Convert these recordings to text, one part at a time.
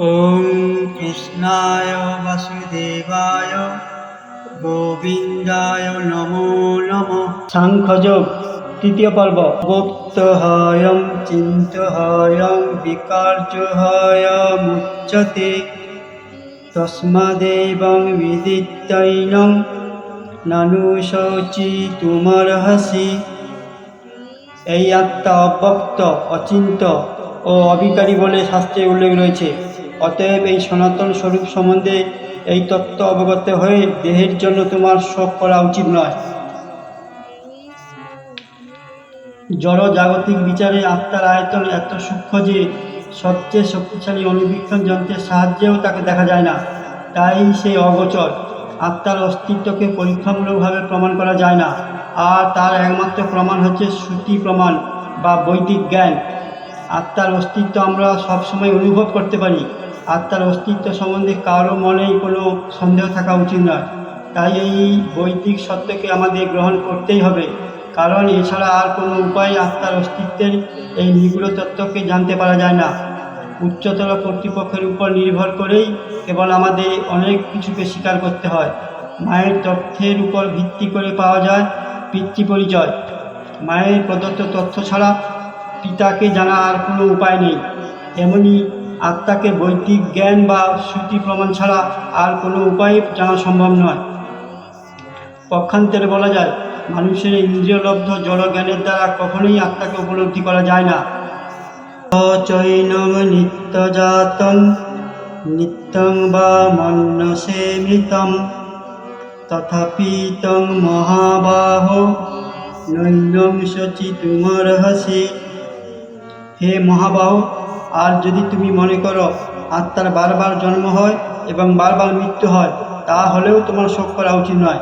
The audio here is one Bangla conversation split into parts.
ওম কৃষ্ণায় বাসুদেবায় গোবিন্দায় নমো নমঃ। সাংখ্যযোগ তৃতীয় পর্ব। গুপ্তহয়ং চিন্তহয়ং বিকার্যহয়মুচ্যতে তস্মাদেবং বিদিত্যৈনং নানু শোচিতুমর্হসি। এই আত্মা অব্যক্ত, অচিন্ত ও অবিকারী বলে শাস্ত্রে উল্লেখ রয়েছে। অতএব এই সনাতন স্বরূপ সম্বন্ধে এই তত্ত্ব অবগত হয়ে দেহের জন্য তোমার শোক করা উচিত নয়। জড় জাগতিক বিচারে আত্মার আয়তন এত সূক্ষ্ম যে সবচেয়ে শক্তিশালী অনুবীক্ষণ যন্ত্রের সাহায্যেও তাকে দেখা যায় না। তাই সে অগোচর। আত্মার অস্তিত্বকে পরীক্ষামূলকভাবে প্রমাণ করা যায় না, আর তার একমাত্র প্রমাণ হচ্ছে শ্রুতি প্রমাণ বা বৈদিক জ্ঞান। আত্মার অস্তিত্ব আমরা সবসময় অনুভব করতে পারি। আত্মার অস্তিত্ব সম্বন্ধে কারো মনেই কোনো সন্দেহ থাকা উচিত নয়। তাই এই বৈদিক সত্যকে আমাদের গ্রহণ করতেই হবে, কারণ এছাড়া আর কোনো উপায় আত্মার অস্তিত্বের এই নিগুড় তত্ত্বকে জানতে পারা যায় না। উচ্চতর কর্তৃপক্ষের উপর নির্ভর করেই কেবল আমাদের অনেক কিছুকে স্বীকার করতে হয়। মায়ের তথ্যের উপর ভিত্তি করে পাওয়া যায় পিতৃপরিচয়। মায়ের প্রদত্ত তথ্য ছাড়া পিতাকে জানা আর কোনো উপায় নেই। এমনি আত্মাকে বৈদিক জ্ঞান বা শ্রুতি প্রমাণ ছাড়া আর কোনো উপায়ে জানা সম্ভব নয়। পক্ষান্তরে বলা যায়, মানুষের ইন্দ্রিয়লব্ধ জড় জ্ঞানের দ্বারা কখনোই আত্মাকে উপলব্ধি করা যায় না। চৈনং নিত্যজাতং নিত্যং বা মন্যসেমিতং তথাপি তং মহাবাহো নৈনং শোচিতুমর্হসি। হে মহাবাহু, আর যদি তুমি মনে করো আত্মার বারবার জন্ম হয় এবং বারবার মৃত্যু হয়, তাহলেও তোমার শোক করা উচিত নয়।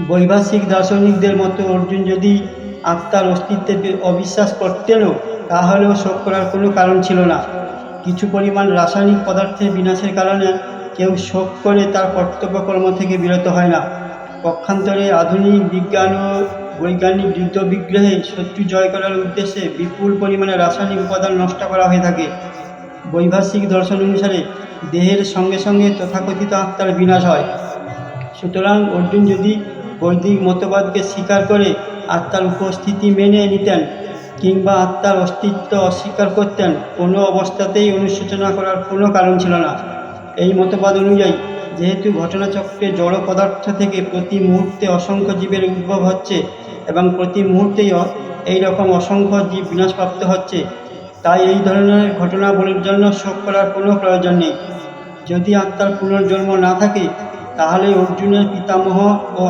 বৈভাষিক দার্শনিকদের মতো অর্জুন যদি আত্মার অস্তিত্বে অবিশ্বাস করতেনও, তাহলেও শোক করার কোনো কারণ ছিল না। কিছু পরিমাণ রাসায়নিক পদার্থের বিনাশের কারণে কেউ শোক করে তার কর্তব্যকর্ম থেকে বিরত হয় না। পক্ষান্তরে আধুনিক বিজ্ঞান ও বৈজ্ঞানিক যুদ্ধ বিগ্রহে শত্রু জয় করার উদ্দেশ্যে বিপুল পরিমাণে রাসায়নিক উপাদান নষ্ট করা হয়ে থাকে। বৈভাষিক দর্শন অনুসারে দেহের সঙ্গে সঙ্গে তথাকথিত আত্মার বিনাশ হয়। সুতরাং অর্জুন যদি বৈদিক মতবাদকে স্বীকার করে আত্মার উপস্থিতি মেনে নিতেন কিংবা আত্মার অস্তিত্ব অস্বীকার করতেন, কোনো অবস্থাতেই অনুশোচনা করার কোনো কারণ ছিল না। এই মতবাদ অনুযায়ী যেহেতু ঘটনাচক্রে জড় পদার্থ থেকে প্রতি মুহূর্তে অসংখ্য জীবের উদ্ভব হচ্ছে এবং প্রতি মুহূর্তেই এই রকম অসংখ্য জীব বিনাশপ্রাপ্ত হচ্ছে, তাই এই ধরনের ঘটনাবলীর জন্য শোক করার কোনো প্রয়োজন নেই। যদি আত্মার পুনর্জন্ম না থাকে, তাহলে অর্জুনের পিতামহ ও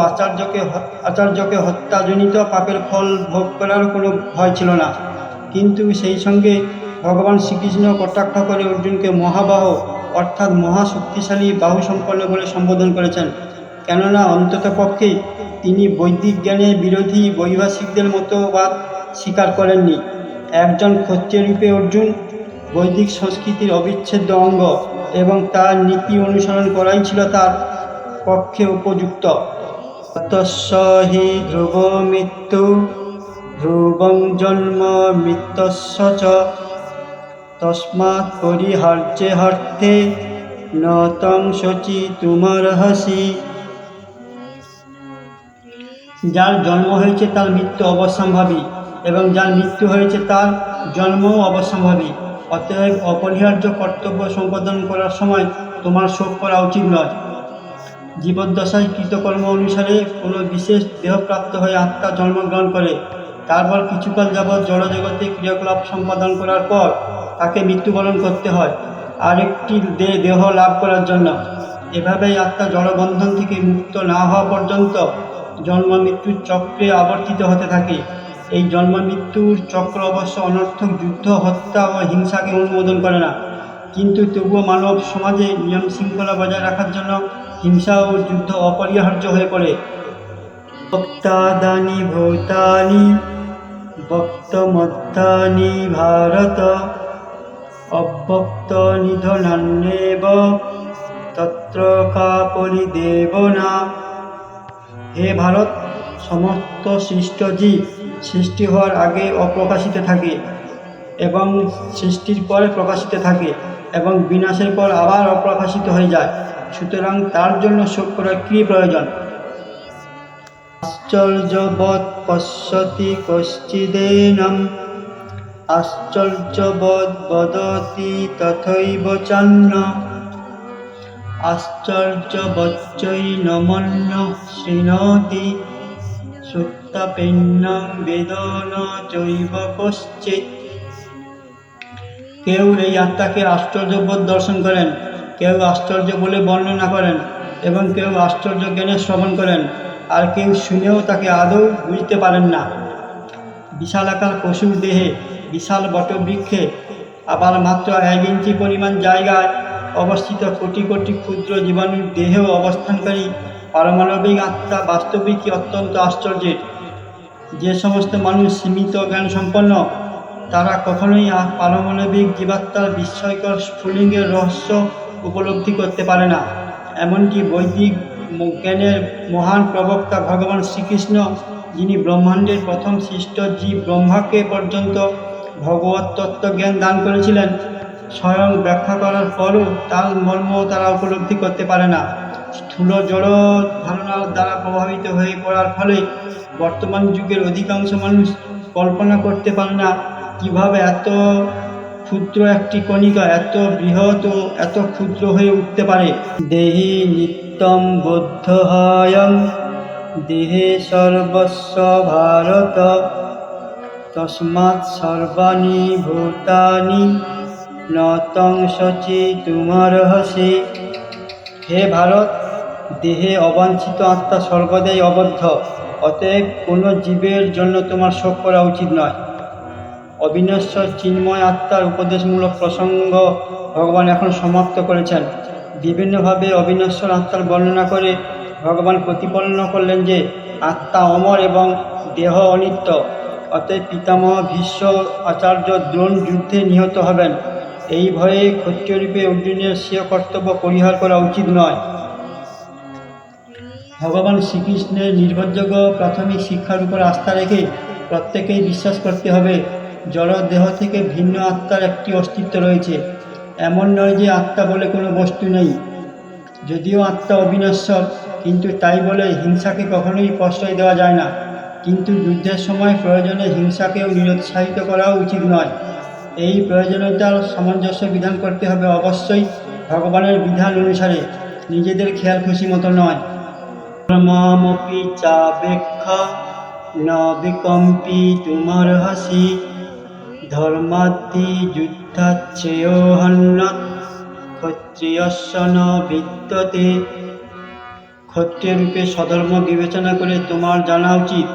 আচার্যকে হত্যাজনিত পাপের ফল ভোগ করার কোনো ভয় ছিল না। কিন্তু সেই সঙ্গে ভগবান শ্রীকৃষ্ণ কটাক্ষ করে অর্জুনকে মহাবাহ অর্থাৎ মহাশক্তিশালী বাহুসম্পন্ন বলে সম্বোধন করেছেন, কেননা অন্ততপক্ষে তিনি বৈদিক জ্ঞানের বিরোধী বৈভাষিকদের মতবাদ স্বীকার করেননি। একজন ক্ষত্রিয় রূপে অর্জুন বৈদিক সংস্কৃতির অবিচ্ছেদ্য অঙ্গ এবং তার নীতি অনুসরণ করাই ছিল তার পক্ষে উপযুক্ত। তস্য হি ধ্রুব মৃত্যু ধ্রুবং জন্ম মৃত্যস্য চ তস্মাৎ পরিহার্যেহার্থে ন তং শোচিতুমর্হসি। যার জন্ম হয়েছে তার মৃত্যু অবশ্যম্ভাবী এবং যার মৃত্যু হয়েছে তার জন্মও অবশ্যম্ভাবী। অতএব অপরিহার্য কর্তব্য সম্পাদন করার সময় তোমার শোক করা উচিত নয়। জীবদ্দশায় কৃতকর্ম অনুসারে কোনো বিশেষ দেহপ্রাপ্ত হয়ে আত্মা জন্মগ্রহণ করে, তারপর কিছুকাল যাবৎ জড়জগতে ক্রিয়াকলাপ সম্পাদন করার পর তাকে মৃত্যুবরণ করতে হয় আরেকটি দেহ লাভ করার জন্য। এভাবেই আত্মা জড়বন্ধন থেকে মুক্ত না হওয়া পর্যন্ত জন্ম মৃত্যুর চক্রে আবর্তিত হতে থাকে। এই জন্ম মৃত্যুর চক্র অবশ্য অনর্থক যুদ্ধ, হত্যা ও হিংসাকে অনুমোদন করে না, কিন্তু তবুও মানব সমাজে নিয়ম শৃঙ্খলা বজায় রাখার জন্য হিংসা ও যুদ্ধ অপরিহার্য হয়ে পড়ে। ভক্তাদানি ভূতানি ভক্তমধ্যানি ভারত অব্যক্ত নিধনান্যেব তত্র কা পরিদেবনা। হে ভারত, সমস্ত সৃষ্ট জীব সৃষ্টি হওয়ার আগে অপ্রকাশিত থাকে, এবং সৃষ্টির পরে প্রকাশিত থাকে এবং বিনাশের পর আবার অপ্রকাশিত হয়ে যায়। সুতরাং তার জন্য শোক করার কী প্রয়োজন? আশ্চর্যবৎ পশ্যতি কশ্চিদেনম আশ্চর্যবৎ বদতি তথৈব চান্য আশ্চর্যবচ্চৈনমন্য শৃণোতি সুত্তাপেন্নং বেদ ন চৈব কশ্চিৎ। কেউ এই আত্মাকে আশ্চর্যবোধ দর্শন করেন, কেউ আশ্চর্য বলে বর্ণনা করেন এবং কেউ আশ্চর্য জ্ঞানে শ্রবণ করেন, আর কেউ শুনেও তাকে আদৌ বুঝতে পারেন না। বিশালাকার পশুর দেহে, বিশাল বটবৃক্ষে, আবার মাত্র 1 ইঞ্চি পরিমাণ জায়গায় অবস্থিত কোটি কোটি ক্ষুদ্র জীবাণুর দেহেও অবস্থানকারী পারমাণবিক আত্মা বাস্তবিকই অত্যন্ত আশ্চর্যের। যে সমস্ত মানুষ সীমিত জ্ঞান সম্পন্ন, তারা কখনোই পারমাণবিক জীবাত্মার বিস্ময়কর স্ফুলিঙ্গের রহস্য উপলব্ধি করতে পারে না। এমনকি বৈদিক জ্ঞানের মহান প্রবক্তা ভগবান শ্রীকৃষ্ণ, যিনি ব্রহ্মাণ্ডের প্রথম সৃষ্ট জীব ব্রহ্মাকে পর্যন্ত ভগবত তত্ত্বজ্ঞান দান করেছিলেন, স্বয়ং ব্যাখ্যা করার পরও তার মর্ম তারা উপলব্ধি করতে পারে না। স্থূল জড় ধারণার দ্বারা প্রভাবিত হয়ে পড়ার ফলে বর্তমান যুগের অধিকাংশ মানুষ কল্পনা করতে পারে না কিভাবে এত ক্ষুদ্র একটি কণিকা এত বৃহৎ ও এত ক্ষুদ্র হয়ে উঠতে পারে। দেহি নিত্যং বুদ্ধহয়ং দেহে সর্বস্ব ভারত তস্মাৎ সর্বাণি ভূতানি ন তং সচিতুমর্হসি। হে ভারত, দেহে অবাঞ্ছিত আত্মা সর্বদাই অবদ্ধ, অতএব কোনো জীবের জন্য তোমার শোক করা উচিত নয়। অবিনশ্বর চিন্ময় আত্মার উপদেশমূলক প্রসঙ্গ ভগবান এখন সমাপ্ত করেছেন। বিভিন্নভাবে অবিনশ্বর আত্মার বর্ণনা করে ভগবান প্রতিপালন করলেন যে আত্মা অমর এবং দেহ অনিত্য। অতএব পিতামহ ভীষ্ম আচার্য দ্রোণ যুদ্ধে নিহত হবেন, এই ভয়ে ক্ষত্রিয়রূপে অর্জুনের স্বীয় কর্তব্য পরিহার করা উচিত নয়। ভগবান শ্রীকৃষ্ণের নির্ভরযোগ্য প্রাথমিক শিক্ষার উপর আস্থা রেখে প্রত্যেকেই বিশ্বাস করতে হবে জড় দেহ থেকে ভিন্ন আত্মার একটি অস্তিত্ব রয়েছে। এমন নয় যে আত্মা বলে কোনো বস্তু নেই। যদিও আত্মা অবিনশ্বর, কিন্তু তাই বলে হিংসাকে কখনোই প্রশ্রয় দেওয়া যায় না। কিন্তু যুদ্ধের সময় প্রয়োজনে হিংসাকেও নিরুৎসাহিত করাও উচিত নয়। এই প্রয়োজনীয়তার সামঞ্জস্য বিধান করতে হবে অবশ্যই ভগবানের বিধান অনুসারে, নিজেদের খেয়াল খুশি মতো নয়। ধর্মমপি চাবেক্ষা ন বিকম্পিতুমর্হসি ধর্মাদ্দি যুদ্ধাচ্ছেয়োহন্যৎ ক্ষত্রিয়স্য ন বিদ্যতে। ক্ষত্রিয়রূপে স্বধর্ম বিবেচনা করে তোমার জানা উচিত,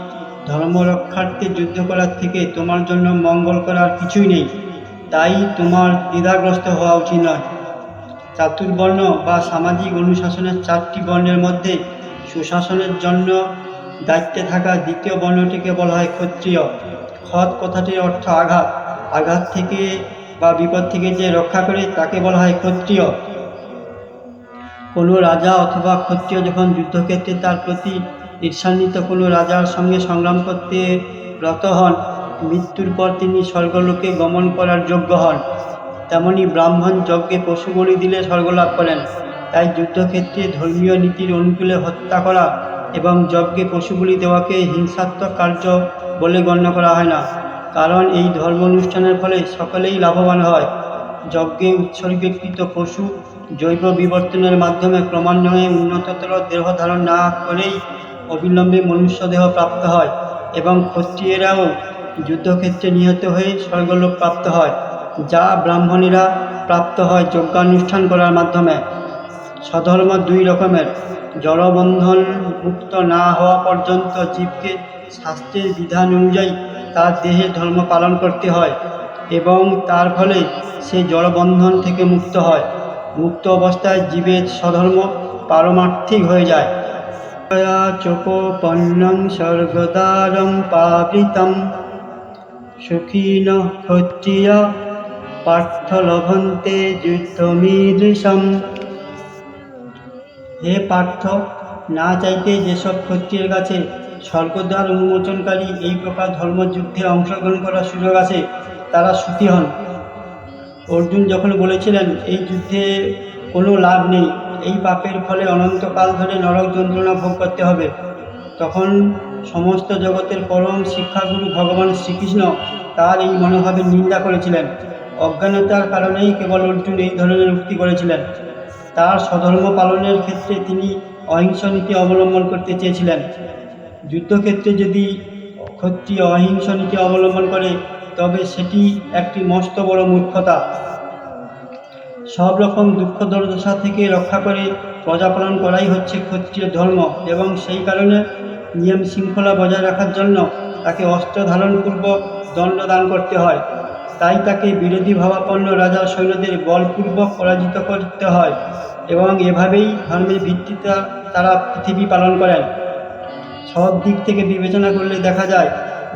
ধর্ম রক্ষার্থে যুদ্ধ করার থেকে তোমার জন্য মঙ্গল করার কিছুই নেই। তাই তোমার দ্বিধাগ্রস্ত হওয়া উচিত নয়। চাতুর্বর্ণ বা সামাজিক অনুশাসনের 4টি বর্ণের মধ্যে সুশাসনের জন্য দায়িত্বে থাকা দ্বিতীয় বর্ণটিকে বলা হয় ক্ষত্রিয়। ক্ষত কথাটির অর্থ আঘাত, আঘাত থেকে বা বিপদ থেকে যে রক্ষা করে তাকে বলা হয় ক্ষত্রিয়। কোনো রাজা অথবা ক্ষত্রিয় যখন যুদ্ধক্ষেত্রে তার প্রতি ঈর্ষান্বিত কোনো রাজার সঙ্গে সংগ্রাম করতে রত হন, মৃত্যুর পর তিনি স্বর্গলোকে গমন করার যোগ্য হন। তেমনি ব্রাহ্মণ যজ্ঞে পশু বলি দিলে স্বর্গলাভ করেন। তাই যুদ্ধক্ষেত্রে ধর্মীয় নীতির অনুকূলে হত্যা করা এবং যজ্ঞে পশু বলি দেওয়াকে হিংসাত্মক কার্য বলে গণ্য করা হয় না, কারণ এই ধর্ম অনুষ্ঠানের ফলে সকলেই লাভবান হয়। যজ্ঞে উৎসর্গীকৃত পশু জৈব বিবর্তনের মাধ্যমে ক্রমান্বয়ে উন্নততর দেহ ধারণ না করেই অবিলম্বে মনুষ্য দেহ প্রাপ্ত হয় এবং ক্ষত্রিয়েরাও যুদ্ধক্ষেত্রে নিহত হয়ে স্বর্গলোক প্রাপ্ত হয়, যা ব্রাহ্মণেরা প্রাপ্ত হয় যজ্ঞানুষ্ঠান করার মাধ্যমে। স্বধর্ম 2 রকমের। জড়বন্ধন মুক্ত না হওয়া পর্যন্ত জীবকে শাস্ত্রের বিধান অনুযায়ী তার দেহে ধর্ম পালন করতে হয় এবং তার ফলে সে জড়বন্ধন থেকে মুক্ত হয়। মুক্ত অবস্থায় জীবের স্বধর্ম পারমার্থিক হয়ে যায়। চোপন্নং স্বর্গদ্বারং পাবৃতং সুখিনঃ ক্ষত্রিয়া পার্থ লভন্তে যুদ্ধমীদৃশম। হে পার্থ, না চাইতে যেসব ক্ষত্রিয়ের কাছে স্বর্গদ্বার উন্মোচনকারী এই প্রকার ধর্মযুদ্ধে অংশগ্রহণ করার সুযোগ আছে, তারা সুখী হন। অর্জুন যখন বলেছিলেন এই যুদ্ধে কোনো লাভ নেই, এই পাপের ফলে অনন্তকাল ধরে নরক যন্ত্রণা ভোগ করতে হবে, তখন সমস্ত জগতের পরম শিক্ষাগুরু ভগবান শ্রীকৃষ্ণ তার এই মনোভাবের নিন্দা করেছিলেন। অজ্ঞানতার কারণেই কেবল অর্জুন এই ধরনের উক্তি করেছিলেন। তার স্বধর্ম পালনের ক্ষেত্রে তিনি অহিংস নীতি অবলম্বন করতে চেয়েছিলেন। যুদ্ধক্ষেত্রে যদি ক্ষত্রিয় অহিংস নীতি অবলম্বন করে তবে সেটি একটি মস্ত বড় মূর্খতা। সব রকম দুঃখ দুর্দশা থেকে রক্ষা করে প্রজাপালন করাই হচ্ছে ক্ষত্রিয় ধর্ম, এবং সেই কারণে নিয়ম শৃঙ্খলা বজায় রাখার জন্য তাকে অস্ত্র ধারণপূর্বক দণ্ড দান করতে হয়। তাই তাকে বিরোধী ভাবাপন্ন রাজার সৈন্যদের বলপূর্বক পরাজিত করতে হয়, এবং এভাবেই ধর্মের ভিত্তিতে তারা পৃথিবী পালন করেন। সব দিক থেকে বিবেচনা করলে দেখা যায়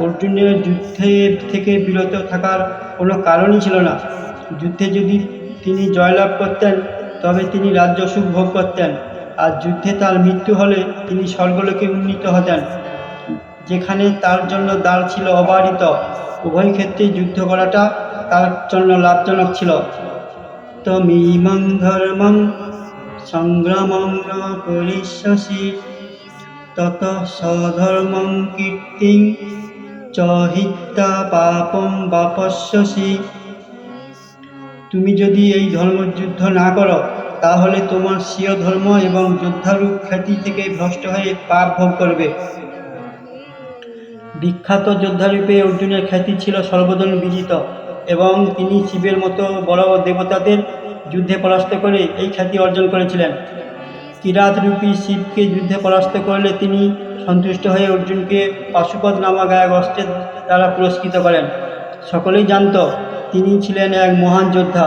অর্জুনের যুদ্ধের থেকে বিরত থাকার কোনো কারণই ছিল না। যুদ্ধে যদি তিনি জয়লাভ করতেন তবে তিনি রাজ্য সুখ ভোগ করতেন, আর যুদ্ধে তার মৃত্যু হলে তিনি স্বর্গলোকে উন্নীত হতেন, যেখানে তার জন্য দ্বার ছিল অবারিত। উভয় ক্ষেত্রে যুদ্ধ করাটা তার জন্য লাভজনক ছিল। তমিমং ধর্মং সংগ্রামং ন করিষ্যসি ততঃ স্বধর্মং কীর্তিং চ হিত্বা পাপং বাপস্যসি। তুমি যদি এই ধর্মযুদ্ধ না করো তাহলে তোমার স্বীয় ধর্ম এবং যোদ্ধারূপ খ্যাতি থেকে ভ্রষ্ট হয়ে পাপ ভোগ করবে। বিখ্যাত যোদ্ধারূপে অর্জুনের খ্যাতি ছিল সর্বজন বিদিত, এবং তিনি শিবের মতো বড় দেবতাদের যুদ্ধে পরাস্ত করে এই খ্যাতি অর্জন করেছিলেন। কিরাতরূপী শিবকে যুদ্ধে পরাস্ত করলে তিনি সন্তুষ্ট হয়ে অর্জুনকে পাশুপত নামক এক অস্ত্রের দ্বারা পুরস্কৃত করেন। সকলেই জানত তিনি ছিলেন এক মহান যোদ্ধা।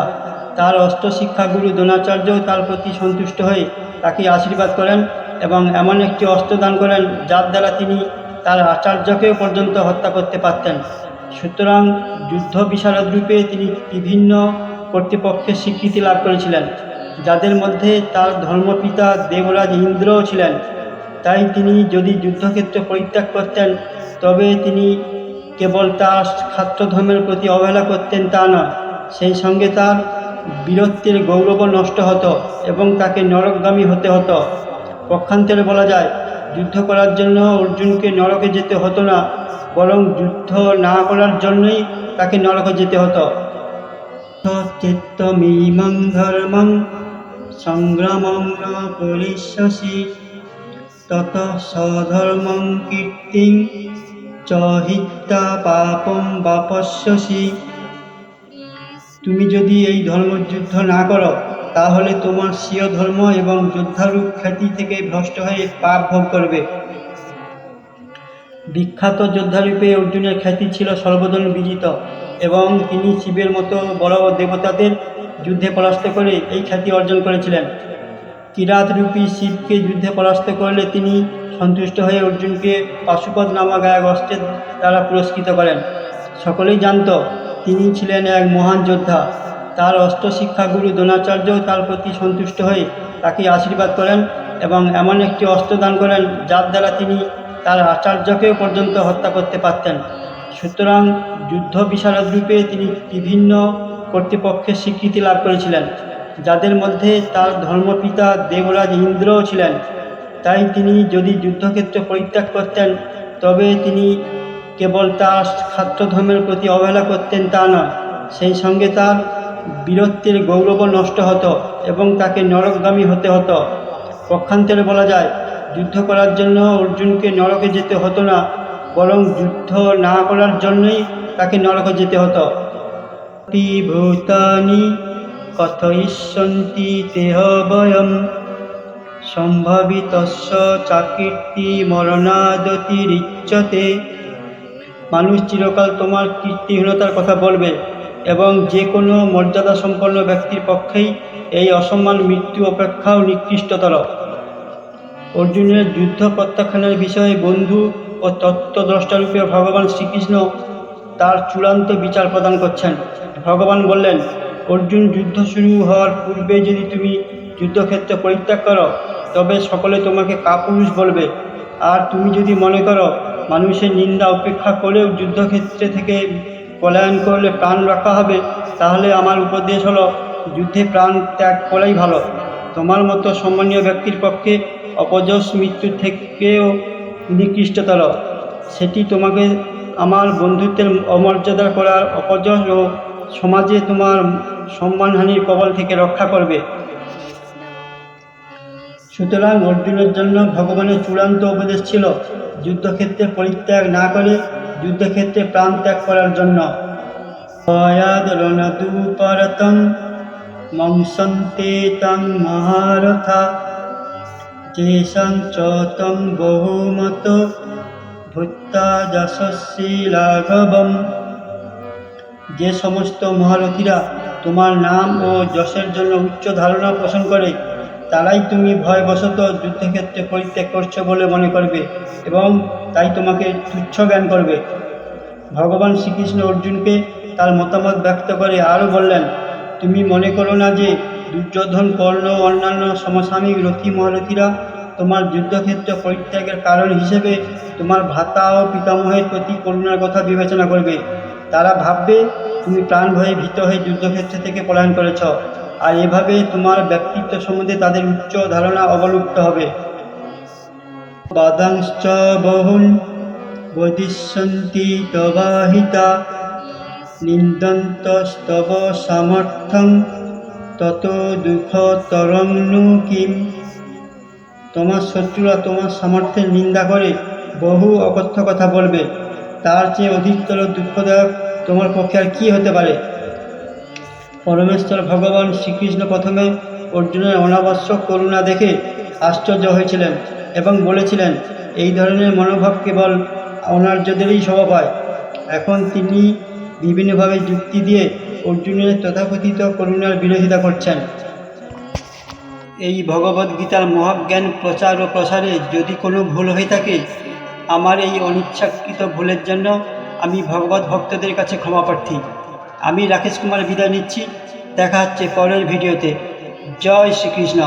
তার অস্ত্র শিক্ষাগুরু দ্রোণাচার্যও তার প্রতি সন্তুষ্ট হয়ে তাকে আশীর্বাদ করেন এবং এমন একটি অস্ত্র দান করেন যার দ্বারা তিনি তার আচার্যকেও পর্যন্ত হত্যা করতে পারতেন। সুতরাং যুদ্ধ বিশারদ রূপে তিনি বিভিন্ন কর্তৃপক্ষের স্বীকৃতি লাভ করেছিলেন, যাদের মধ্যে তার ধর্মপিতা দেবরাজ ইন্দ্রও ছিলেন। তাই তিনি যদি যুদ্ধক্ষেত্র পরিত্যাগ করতেন তবে তিনি কেবল তার ক্ষাত্র ধর্মের প্রতি অবহেলা করতেন তা নয়, সেই সঙ্গে তার বীরত্বের গৌরবও নষ্ট হতো এবং তাকে নরকগামী হতে হতো। পক্ষান্তরে বলা যায় যুদ্ধ করার জন্য অর্জুনকে নরকে যেতে হতো না, বরং যুদ্ধ না করার জন্যই তাকে নরকে যেতে হতো। চেত্তমিমং ধর্মং সংগ্রামং ন করিষ্যসি ততঃ স্বধর্মং কীর্তিং চ হিত্বা পাপং বাপস্যসি। তুমি যদি এই ধর্মযুদ্ধ না করো তাহলে তোমার স্বীয় ধর্ম এবং যোদ্ধারূপ খ্যাতি থেকে ভ্রষ্ট হয়ে পাপ ভোগ করবে। বিখ্যাত যোদ্ধারূপে অর্জুনের খ্যাতি ছিল সর্বজন বিদিত, এবং তিনি শিবের মতো বড় দেবতাদের যুদ্ধে পরাস্ত করে এই খ্যাতি অর্জন করেছিলেন। কিরাতরূপী শিবকে যুদ্ধে পরাস্ত করলে তিনি সন্তুষ্ট হয়ে অর্জুনকে পাশুপত নামক এক অস্ত্রের দ্বারা পুরস্কৃত করেন। সকলেই জানত তিনি ছিলেন এক মহান যোদ্ধা। তার অস্ত্র শিক্ষাগুরু দ্রোণাচার্যও তার প্রতি সন্তুষ্ট হয়ে তাকে আশীর্বাদ করেন এবং এমন একটি অস্ত্র দান করেন যার দ্বারা তিনি তার আচার্যকেও পর্যন্ত হত্যা করতে পারতেন। সুতরাং যুদ্ধ বিশারদ রূপে তিনি বিভিন্ন কর্তৃপক্ষের স্বীকৃতি লাভ করেছিলেন, যাদের মধ্যে তার ধর্মপিতা দেবরাজ ইন্দ্রও ছিলেন। তাই তিনি যদি যুদ্ধক্ষেত্র পরিত্যাগ করতেন তবে তিনি কেবল তার ক্ষাত্র ধর্মের প্রতি অবহেলা করতেন তা নয়, সেই সঙ্গে তার বীরত্বের গৌরবও নষ্ট হতো এবং তাকে নরকগামী হতে হতো। পক্ষান্তরে বলা যায় যুদ্ধ করার জন্য অর্জুনকে নরকে যেতে হতো না, বরং যুদ্ধ না করার জন্যই তাকে নরকে যেতে হতো। ভূতানি কথয়িষ্যন্তি তেহ বয়ম সম্ভাবিতস্য চাকীর্তি মরণাদতিরিচ্যতে। মানুষ চিরকাল তোমার কীর্তিহীনতার কথা বলবে, এবং যে কোনো মর্যাদা সম্পন্ন ব্যক্তির পক্ষেই এই অসম্মান মৃত্যু অপেক্ষাও নিকৃষ্টতর। অর্জুনের যুদ্ধ প্রত্যাখ্যানের বিষয়ে বন্ধু ও তত্ত্বদ্রষ্টারূপে ভগবান শ্রীকৃষ্ণ তার চূড়ান্ত বিচার প্রদান করছেন। ভগবান বললেন, অর্জুন, যুদ্ধ শুরু হওয়ার পূর্বে যদি তুমি যুদ্ধক্ষেত্র পরিত্যাগ করো তবে সকলে তোমাকে কাপুরুষ বলবে, আর তুমি যদি মনে করো মানুষের নিন্দা উপেক্ষা করেও যুদ্ধক্ষেত্রে থেকে পলায়ন করলে প্রাণ রক্ষা হবে, তাহলে আমার উপদেশ হলো যুদ্ধে প্রাণ ত্যাগ করাই ভালো। তোমার মতো সম্মানীয় ব্যক্তির পক্ষে অপযশ মৃত্যুর থেকেও নিকৃষ্টতর। সেটি তোমাকে আমার বন্ধুত্বের অমর্যাদা করার অপযশ ও সমাজে তোমার সম্মানহানির কবল থেকে রক্ষা করবে। সুতরাং অর্জুনের জন্য ভগবানের চূড়ান্ত উপদেশ ছিল যুদ্ধক্ষেত্রে পরিত্যাগ না করে যুদ্ধক্ষেত্রে প্রাণ ত্যাগ করার জন্য। রণদুপরতং মংসন্তে তং মহারথা যেষাং চ তং বহুমত ভূত্বা যশস্বী লাঘবম। যে সমস্ত মহারথীরা তোমার নাম ও যশের জন্য উচ্চ ধারণা পোষণ করে, তারাই তুমি ভয়বশত যুদ্ধক্ষেত্রে পরিত্যাগ করছো বলে মনে করবে এবং তাই তোমাকে তুচ্ছ জ্ঞান করবে। ভগবান শ্রীকৃষ্ণ অর্জুনকে তার মতামত ব্যক্ত করে আরও বললেন, তুমি মনে করো না যে দুর্যোধন, কর্ণ ও অন্যান্য সমসাময়িক রথী মহারথীরা তোমার যুদ্ধক্ষেত্র পরিত্যাগের কারণ হিসেবে তোমার ভ্রাতা ও পিতামহের প্রতি করুণার কথা বিবেচনা করবে। তারা ভাববে তুমি প্রাণ ভয়ে ভীত হয়ে যুদ্ধক্ষেত্র থেকে পলায়ন করেছ, আর এভাবে তোমার ব্যক্তিত্ব সম্বন্ধে তাদের উচ্চ ধারণা অবলুপ্ত হবে। বাদাংশ্চ বহুন বদিষ্যন্তি তবাহিতা নিন্দন্তস্তব সামর্থ্যং তত দুঃখতরং নু কিম। তোমার শত্রুরা তোমার সামর্থ্যের নিন্দা করে বহু অকথ্য কথা বলবে, তার চেয়ে অধিকতর দুঃখদায়ক তোমার পক্ষে আর কী হতে পারে। পরমেশ্বর ভগবান শ্রীকৃষ্ণ প্রথমে অর্জুনের অনাবশ্যক করুণা দেখে আশ্চর্য হয়েছিলেন এবং বলেছিলেন, এই ধরনের মনোভাব কেবল অনার্যদেরই স্বভাব হয়। এখন তিনি বিভিন্নভাবে যুক্তি দিয়ে অর্জুনের তথাকথিত করুণার বিরোধিতা করছেন। এই ভগবদ্গীতার মহাজ্ঞান প্রচার ও প্রসারে যদি কোনো ভুল হয়ে থাকে, আমার এই অনিচ্ছাকৃত ভুলের জন্য আমি ভগবত ভক্তদের কাছে ক্ষমাপ্রার্থী। আমি রাকেশ কুমার বিদায় নিচ্ছি। দেখা হচ্ছে পরের ভিডিওতে। জয় শ্রীকৃষ্ণ।